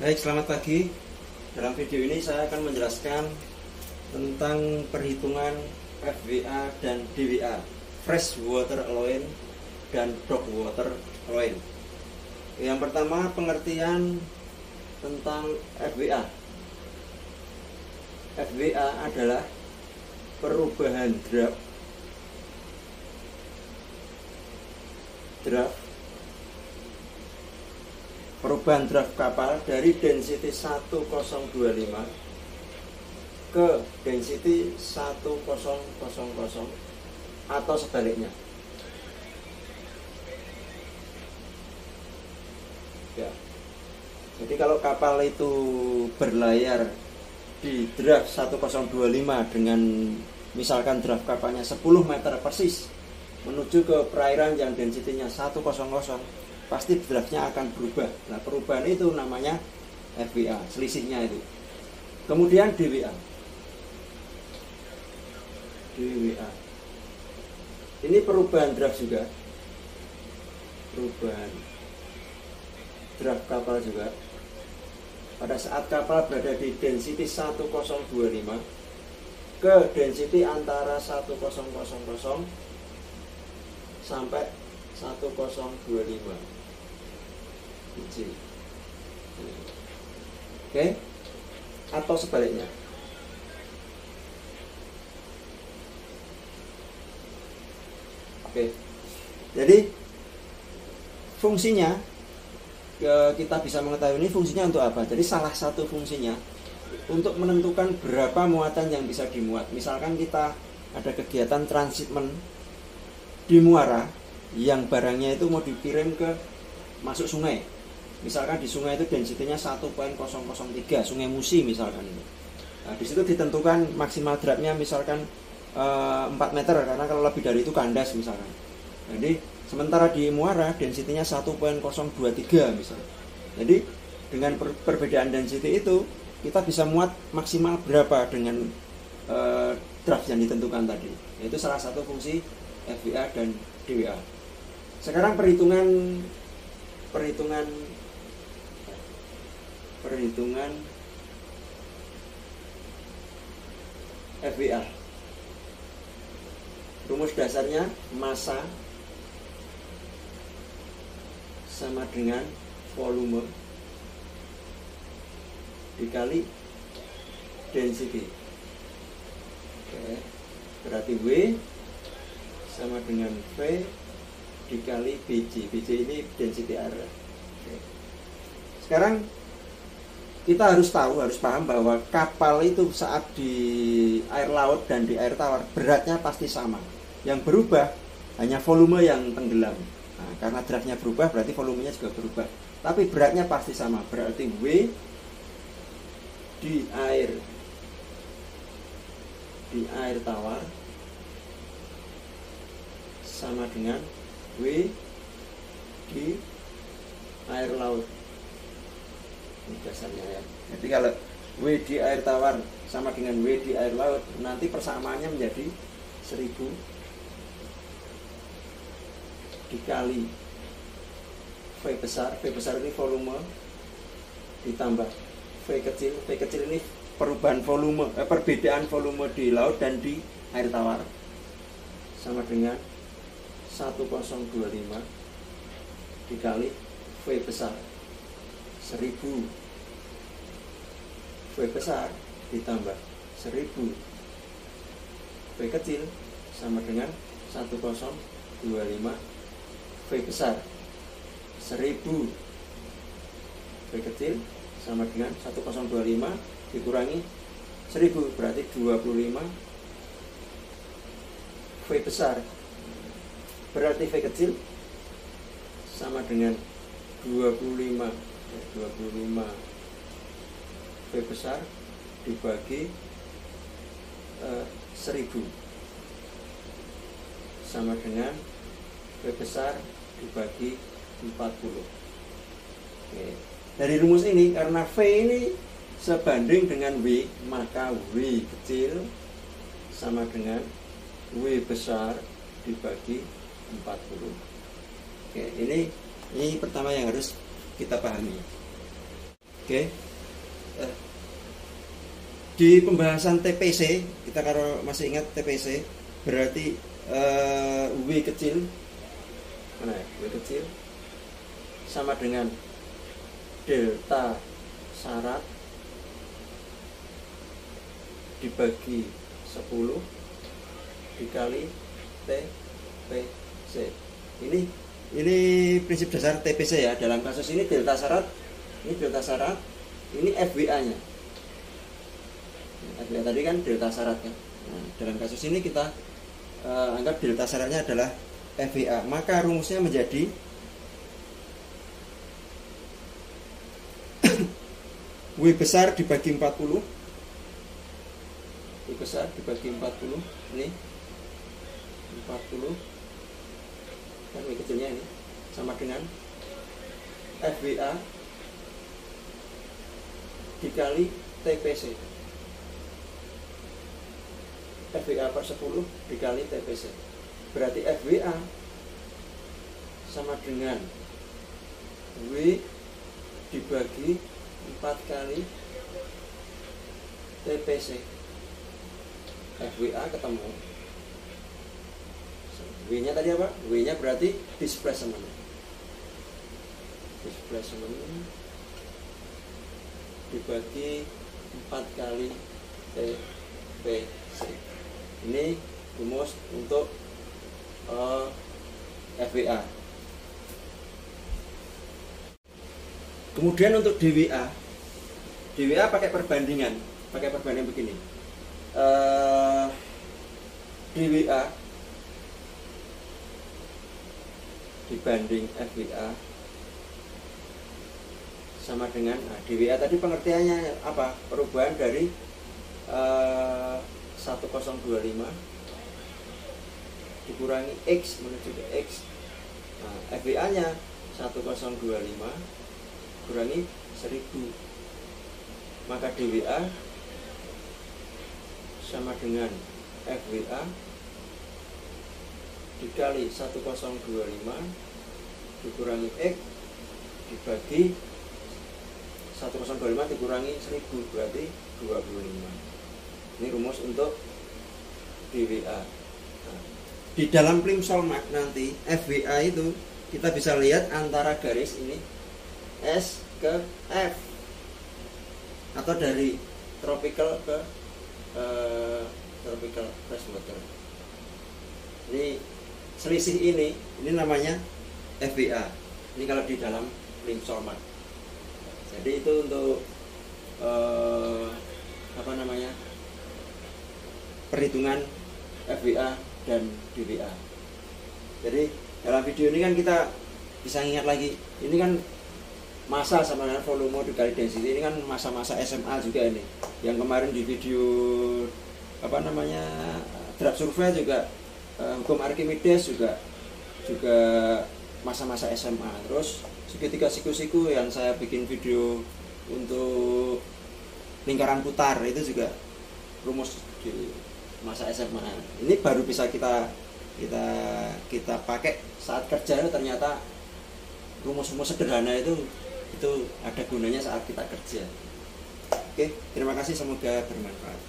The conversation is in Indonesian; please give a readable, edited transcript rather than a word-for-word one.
Baik, selamat pagi. Dalam video ini saya akan menjelaskan tentang perhitungan FWA dan DWA, fresh water allowance dan dock water allowance. Yang pertama, pengertian tentang FWA. FWA adalah perubahan draft kapal dari density 1025 ke density 1000 atau sebaliknya. Ya. Jadi kalau kapal itu berlayar di draft 1025 dengan misalkan draft kapalnya 10 meter persis menuju ke perairan yang densitinya 100, pasti draftnya akan berubah. Nah, perubahan itu namanya FWA, selisihnya itu. Kemudian DWA. Ini perubahan draft juga. Perubahan draft kapal juga. Pada saat kapal berada di density 1025 ke density antara 1000 sampai 1025. Oke, atau sebaliknya. Oke, jadi fungsinya kita bisa mengetahui ini fungsinya untuk apa. Jadi salah satu fungsinya untuk menentukan berapa muatan yang bisa dimuat. Misalkan kita ada kegiatan transshipment di muara yang barangnya itu mau dikirim ke masuk sungai. Misalkan di sungai itu densitinya 1.003, Sungai Musi misalkan itu. Nah, di situ ditentukan maksimal draftnya misalkan 4 meter, karena kalau lebih dari itu kandas misalkan. Jadi sementara di muara densitinya 1.023 misalkan. Jadi dengan perbedaan density itu kita bisa muat maksimal berapa dengan draft yang ditentukan tadi. Itu salah satu fungsi FWA dan DWA. Sekarang perhitungan FWA. Rumus dasarnya massa sama dengan volume dikali density. Oke. Berarti W sama dengan V dikali BJ. BJ ini density air. Oke. Sekarang kita harus paham bahwa kapal itu saat di air laut dan di air tawar beratnya pasti sama. Yang berubah hanya volume yang tenggelam. Nah, karena draftnya berubah berarti volumenya juga berubah. Tapi beratnya pasti sama. Berarti W di air tawar sama dengan W di air laut. Ini dasarnya ya. Jadi kalau W di air tawar sama dengan W di air laut, nanti persamaannya menjadi 1000 dikali V besar. V besar ini volume ditambah V kecil ini perubahan volume, perbedaan volume di laut dan di air tawar, sama dengan 1025 dikali V besar 1000 V besar ditambah 1000 V kecil sama dengan 1025 V besar 1000 V kecil sama dengan 1025 dikurangi 1000 berarti 25 V besar, berarti V kecil sama dengan 25 V besar dibagi 1000 sama dengan V besar dibagi 40. Oke. Dari rumus ini, karena V ini sebanding dengan W, maka W kecil sama dengan W besar dibagi 40. Oke, ini pertama yang harus kita pahami. Oke. Di pembahasan TPC, kita kalau masih ingat TPC berarti W kecil, mana ya? W kecil sama dengan delta syarat dibagi 10 dikali TPC. Ini prinsip dasar TPC ya. Dalam kasus ini delta syarat, ini FWA-nya. FWA tadi kan delta syarat kan. Nah, dalam kasus ini kita anggap delta syaratnya adalah FWA. Maka rumusnya menjadi W besar dibagi 40. W besar dibagi 40. Ini 40 kan W kecilnya ini sama dengan FWA dikali TPC. FWA per 10 dikali TPC. Berarti FWA sama dengan W dibagi 4 kali TPC. FWA ketemu. W-nya tadi apa? W-nya berarti displacement. Displacement dibagi 4 kali TPC. Ini rumus untuk FWA. Kemudian untuk DWA pakai perbandingan begini. DWA dibanding FWA sama dengan DWA tadi pengertiannya apa? Perubahan dari 1025 dikurangi X menuju ke X. Nah, FWA-nya 1025 kurangi 1000. Maka DWA sama dengan FWA dikali 1025 dikurangi X dibagi 1025 dikurangi 1000 berarti 25. Ini rumus untuk DWA. Nah, di dalam Plimsoll-Mark nanti FWA itu kita bisa lihat antara garis ini S ke F atau dari tropical ke tropical freshwater. Ini selisih ini namanya FWA. Ini kalau di dalam Plimsoll-Mark. Jadi itu untuk perhitungan FWA dan DWA. Jadi dalam video ini kan kita bisa ingat lagi, ini kan massa sama dengan volume dikali density. Ini kan masa-masa SMA juga ini. Yang kemarin di video draft survei juga hukum Archimedes juga masa-masa SMA. Terus segitiga siku-siku yang saya bikin video untuk lingkaran putar itu juga rumus di masa SMA. Ini baru bisa kita pakai saat kerja. Ternyata rumus-rumus sederhana itu ada gunanya saat kita kerja. Oke, terima kasih, semoga bermanfaat.